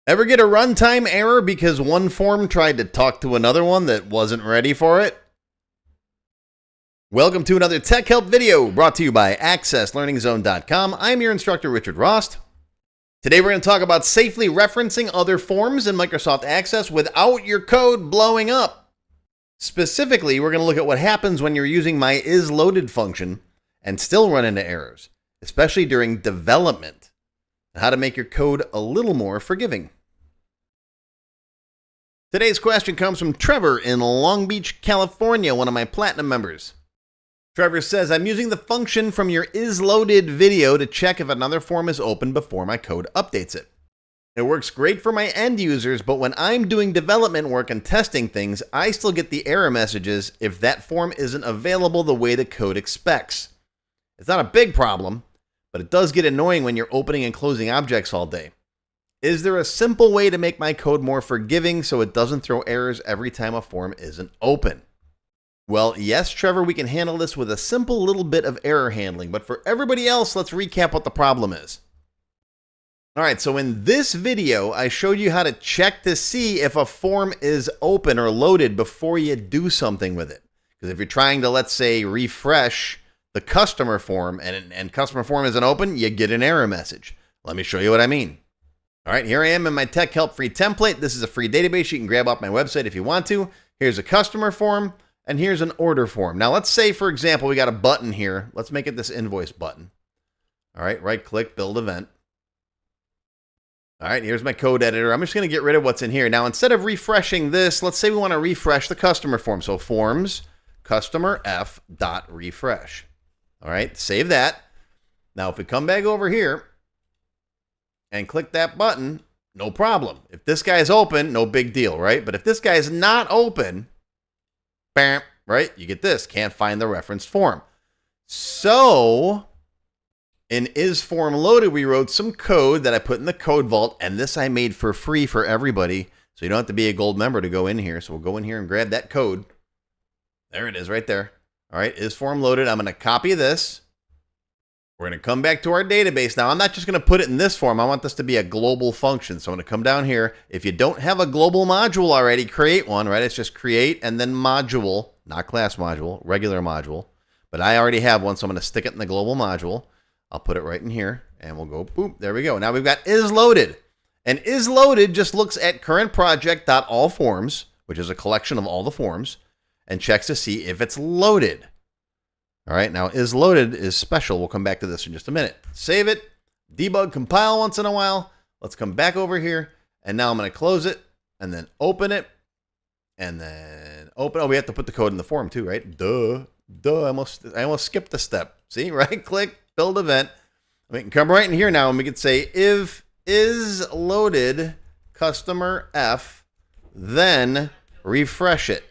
Ever get a runtime error because one form tried to talk to another one that wasn't ready for it? Welcome to another Tech Help video brought to you by AccessLearningZone.com. I'm your instructor, Richard Rost. Today we're going to talk about safely referencing other forms in Microsoft Access without your code blowing up. Specifically, we're going to look at what happens when you're using my IsLoaded function and still run into errors, especially during development, and how to make your code a little more forgiving. Today's question comes from Trevor in Long Beach, California, one of my Platinum members. Trevor says, I'm using the function from your IsLoaded video to check if another form is open before my code updates it. It works great for my end users, but when I'm doing development work and testing things, I still get the error messages if that form isn't available the way the code expects. It's not a big problem, but it does get annoying when you're opening and closing objects all day. Is there a simple way to make my code more forgiving so it doesn't throw errors every time a form isn't open? Well, yes, Trevor, we can handle this with a simple little bit of error handling, but for everybody else, let's recap what the problem is. All right, so in this video, I showed you how to check to see if a form is open or loaded before you do something with it. Because if you're trying to, let's say, refresh the customer form and customer form isn't open, you get an error message. Let me show you what I mean. All right, here I am in my Tech Help free template. This is a free database you can grab off my website if you want to. Here's a customer form, and here's an order form. Now, let's say, for example, we got a button here. Let's make it this invoice button. All right, right-click, build event. All right, here's my code editor. I'm just going to get rid of what's in here. Now, instead of refreshing this, let's say we want to refresh the customer form. So forms, customer f dot refresh. All right, save that. Now, if we come back over here, and click that button, no problem. If this guy is open, no big deal, right? But if this guy is not open, bam, right? You get this, can't find the referenced form. So in IsFormLoaded, we wrote some code that I put in the code vault, and this I made for free for everybody. So you don't have to be a gold member to go in here. So we'll go in here and grab that code. There it is right there. All right, IsFormLoaded. I'm going to copy this. We're going to come back to our database. Now, I'm not just going to put it in this form. I want this to be a global function. So I'm going to come down here. If you don't have a global module already, create one, right? It's just create and then module, not class module, regular module. But I already have one, so I'm going to stick it in the global module. I'll put it right in here, and we'll go, boop, there we go. Now we've got IsLoaded. And IsLoaded just looks at CurrentProject.AllForms, which is a collection of all the forms, and checks to see if it's loaded. All right, now IsLoaded is special. We'll come back to this in just a minute. Save it, debug, compile once in a while. Let's come back over here, and now I'm going to close it, and then open it, and then open. Oh, we have to put the code in the form too, right? Duh. I almost skipped a step. See, right-click, build event. We can come right in here now, and we can say if IsLoaded customer F, then refresh it.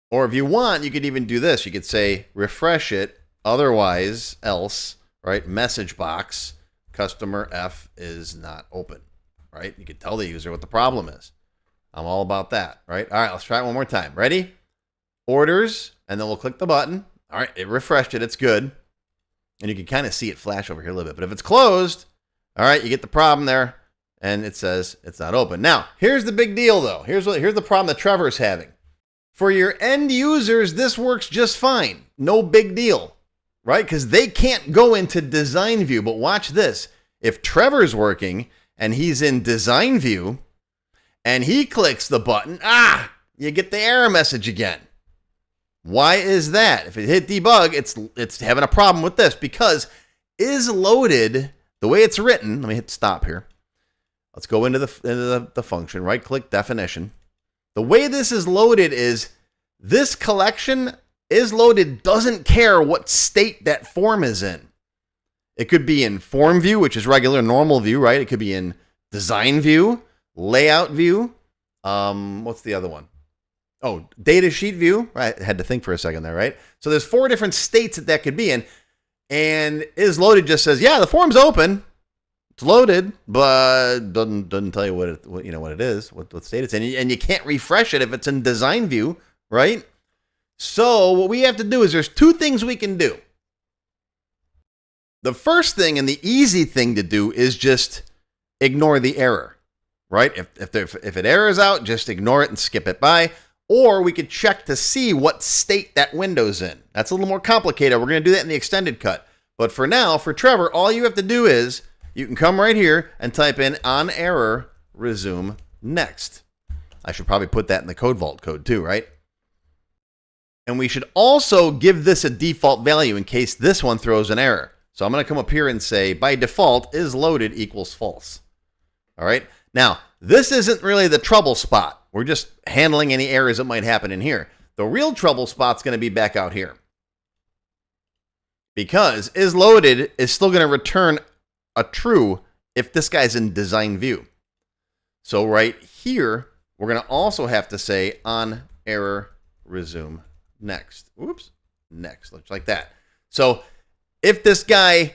Or if you want, you could even do this. You could say refresh it, otherwise, else, right? Message box, customer F is not open, right? You could tell the user what the problem is. I'm all about that, right? All right, let's try it one more time. Ready? Orders, and then we'll click the button. All right, it refreshed it. It's good. And you can kind of see it flash over here a little bit. But if it's closed, all right, you get the problem there, and it says it's not open. Now, here's the big deal, though. Here's the problem that Trevor's having. For your end users, this works just fine. No big deal, right? Because they can't go into design view. But watch this. If Trevor's working and he's in design view and he clicks the button, you get the error message again. Why is that? If it hit debug, it's having a problem with this because IsLoaded, the way it's written, let me hit stop here. Let's go into the function, right click definition. The way this is loaded is this collection IsLoaded doesn't care what state that form is in. It could be in form view, which is regular normal view, right? It could be in design view, layout view. What's the other one? Oh, data sheet view. Right, I had to think for a second there, right? So there's 4 different states that could be in. And IsLoaded just says, yeah, the form's open. It's loaded, but doesn't tell you what it is, what state it's in, and you can't refresh it if it's in design view, right? So what we have to do is there's 2 things we can do. The first thing and the easy thing to do is just ignore the error. right? If it errors out, just ignore it and skip it by. Or we could check to see what state that window's in. That's a little more complicated. We're going to do that in the extended cut. But for now, for Trevor, all you have to do is you can come right here and type in on error, resume next. I should probably put that in the code vault code too, right? And we should also give this a default value in case this one throws an error. So I'm going to come up here and say, by default, isLoaded equals false. All right. Now, this isn't really the trouble spot. We're just handling any errors that might happen in here. The real trouble spot's going to be back out here. Because isLoaded is still going to return a true if this guy's in design view. So right here, we're going to also have to say on error, resume next. Oops. Next. Looks like that. So if this guy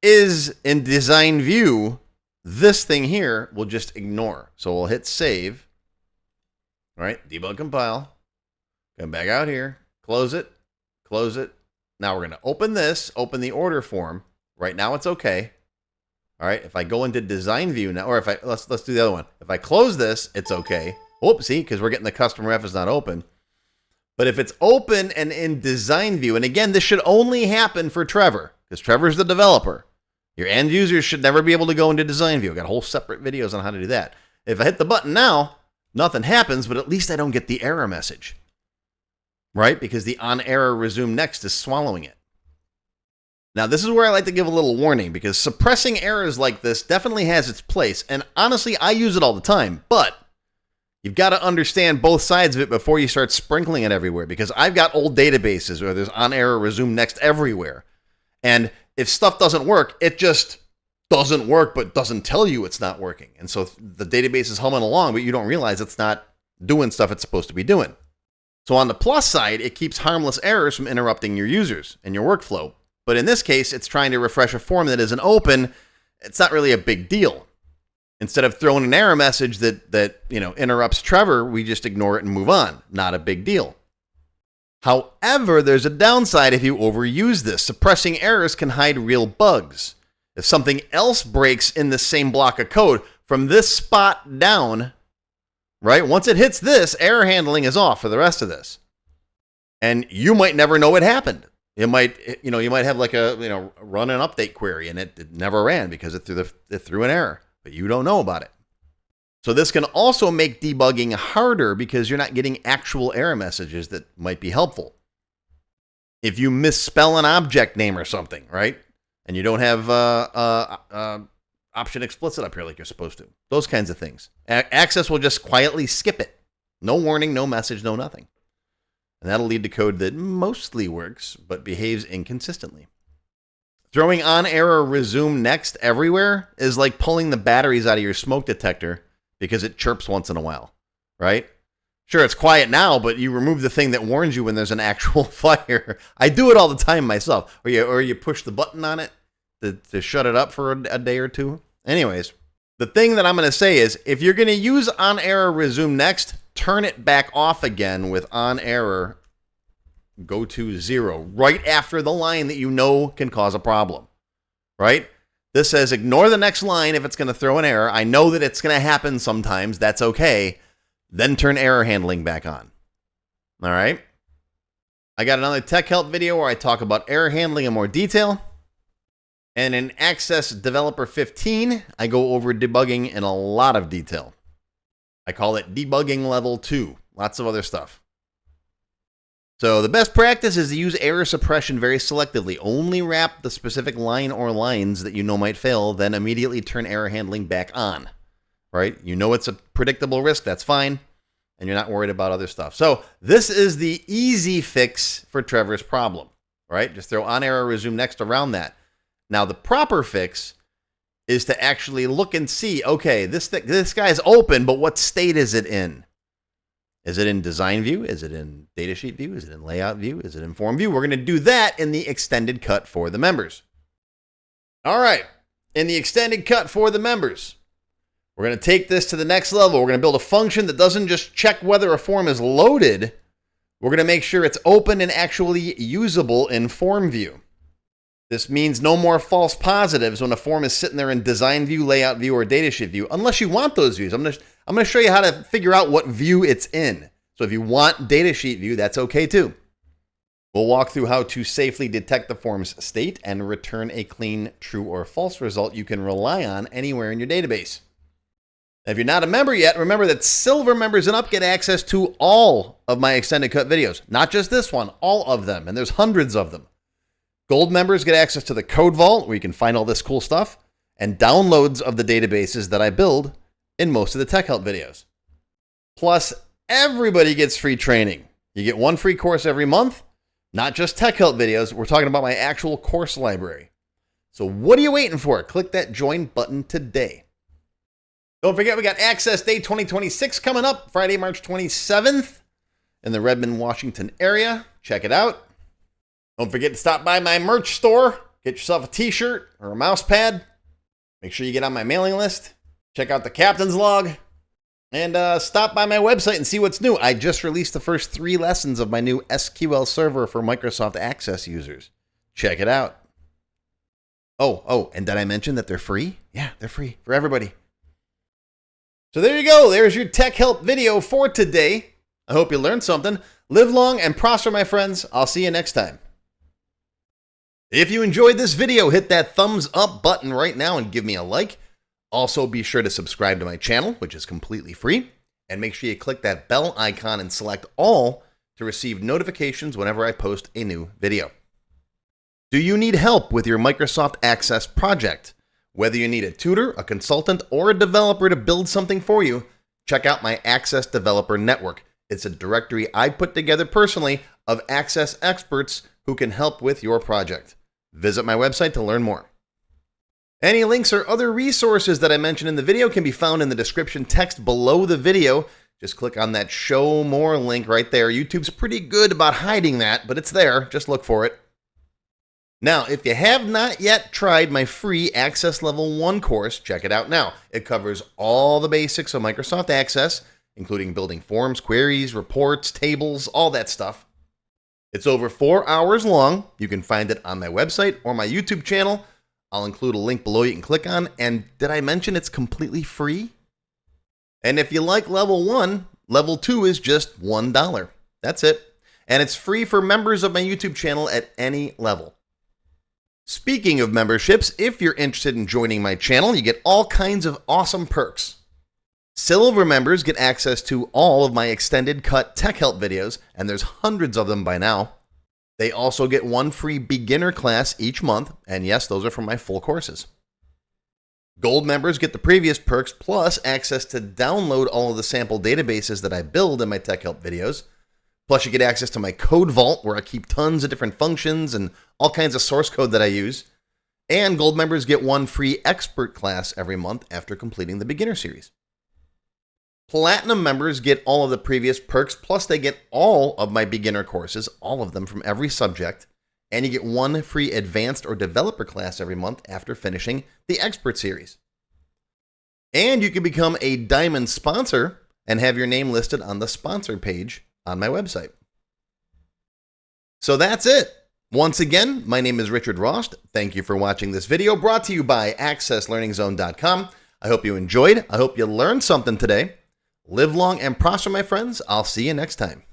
is in design view, this thing here we'll just ignore. So we'll hit save. All right, debug compile. Come back out here, close it, close it. Now we're going to open this, open the order form. Right now it's okay. All right, if I go into design view now, or if I let's do the other one. If I close this, it's okay. Whoopsie, because we're getting the customer ref is not open. But if it's open and in design view, and again, this should only happen for Trevor, because Trevor's the developer. Your end users should never be able to go into design view. I've got whole separate videos on how to do that. If I hit the button now, nothing happens, but at least I don't get the error message, right? Because the on error resume next is swallowing it. Now, this is where I like to give a little warning, because suppressing errors like this definitely has its place. And honestly, I use it all the time, but you've got to understand both sides of it before you start sprinkling it everywhere, because I've got old databases where there's on error resume next everywhere. And if stuff doesn't work, it just doesn't work, but doesn't tell you it's not working. And so the database is humming along, but you don't realize it's not doing stuff it's supposed to be doing. So on the plus side, it keeps harmless errors from interrupting your users and your workflow. But in this case, it's trying to refresh a form that isn't open. It's not really a big deal. Instead of throwing an error message that interrupts Trevor, we just ignore it and move on. Not a big deal. However, there's a downside if you overuse this. Suppressing errors can hide real bugs. If something else breaks in the same block of code, from this spot down, right? Once it hits this, error handling is off for the rest of this. And you might never know it happened. You might have like a, run an update query and it never ran because it threw an error, but you don't know about it. So this can also make debugging harder because you're not getting actual error messages that might be helpful. If you misspell an object name or something, right? And you don't have option explicit up here like you're supposed to. Those kinds of things. Access will just quietly skip it. No warning, no message, no nothing. And that'll lead to code that mostly works, but behaves inconsistently. Throwing on error resume next everywhere is like pulling the batteries out of your smoke detector because it chirps once in a while, right? Sure, it's quiet now, but you remove the thing that warns you when there's an actual fire. I do it all the time myself. Or you push the button on it to shut it up for a day or two. Anyways, the thing that I'm going to say is if you're going to use on error resume next, turn it back off again with on error go to 0 right after the line that you know can cause a problem, right? This says ignore the next line if it's going to throw an error. I know that it's going to happen sometimes. That's okay. Then turn error handling back on. All right. I got another tech help video where I talk about error handling in more detail. And in Access Developer 15, I go over debugging in a lot of detail. I call it debugging level 2. Lots of other stuff. So the best practice is to use error suppression very selectively. Only wrap the specific line or lines that you know might fail, then immediately turn error handling back on. Right? You know it's a predictable risk, that's fine. And you're not worried about other stuff. So this is the easy fix for Trevor's problem. Right? Just throw on error resume next around that. Now the proper fix is to actually look and see, okay, this guy's open, but what state is it in? Is it in design view? Is it in datasheet view? Is it in layout view? Is it in form view? We're going to do that in the extended cut for the members. All right. In the extended cut for the members, we're going to take this to the next level. We're going to build a function that doesn't just check whether a form is loaded. We're going to make sure it's open and actually usable in form view. This means no more false positives when a form is sitting there in design view, layout view, or datasheet view, unless you want those views. I'm going to show you how to figure out what view it's in. So if you want datasheet view, that's okay too. We'll walk through how to safely detect the form's state and return a clean true or false result you can rely on anywhere in your database. If you're not a member yet, remember that silver members and up get access to all of my extended cut videos. Not just this one, all of them, and there's hundreds of them. Gold members get access to the code vault, where you can find all this cool stuff, and downloads of the databases that I build in most of the tech help videos. Plus, everybody gets free training. You get one free course every month, not just tech help videos. We're talking about my actual course library. So what are you waiting for? Click that join button today. Don't forget, we got Access Day 2026 coming up, Friday, March 27th in the Redmond, Washington area. Check it out. Don't forget to stop by my merch store. Get yourself a t-shirt or a mouse pad. Make sure you get on my mailing list. Check out the captain's log. And stop by my website and see what's new. I just released the first 3 lessons of my new SQL server for Microsoft users. Check it out. Oh, and did I mention that they're free? Yeah, they're free for everybody. So there you go. There's your tech help video for today. I hope you learned something. Live long and prosper, my friends. I'll see you next time. If you enjoyed this video, hit that thumbs up button right now and give me a like. Also, be sure to subscribe to my channel, which is completely free. And make sure you click that bell icon and select all to receive notifications whenever I post a new video. Do you need help with your Microsoft Access project? Whether you need a tutor, a consultant, or a developer to build something for you, check out my Access Developer Network. It's a directory I put together personally of Access experts who can help with your project. Visit my website to learn more. Any links or other resources that I mentioned in the video can be found in the description text below the video. Just click on that show more link right there. YouTube's pretty good about hiding that, but it's there. Just look for it. Now, if you have not yet tried my free Access Level 1 course, check it out now. It covers all the basics of Microsoft Access, including building forms, queries, reports, tables, all that stuff. It's over 4 hours long. You can find it on my website or my YouTube channel. I'll include a link below you can click on. And did I mention it's completely free? And if you like Level 1, Level 2 is just $1. That's it. And it's free for members of my YouTube channel at any level. Speaking of memberships, if you're interested in joining my channel, you get all kinds of awesome perks. Silver members get access to all of my extended cut tech help videos, and there's hundreds of them by now. They also get one free beginner class each month, and yes, those are from my full courses. Gold members get the previous perks plus access to download all of the sample databases that I build in my tech help videos. Plus you get access to my code vault where I keep tons of different functions and all kinds of source code that I use. And gold members get one free expert class every month after completing the beginner series. Platinum members get all of the previous perks, plus they get all of my beginner courses, all of them from every subject, and you get one free advanced or developer class every month after finishing the expert series. And you can become a diamond sponsor and have your name listed on the sponsor page on my website. So that's it. Once again, my name is Richard Rost. Thank you for watching this video brought to you by AccessLearningZone.com. I hope you enjoyed. I hope you learned something today. Live long and prosper, my friends. I'll see you next time.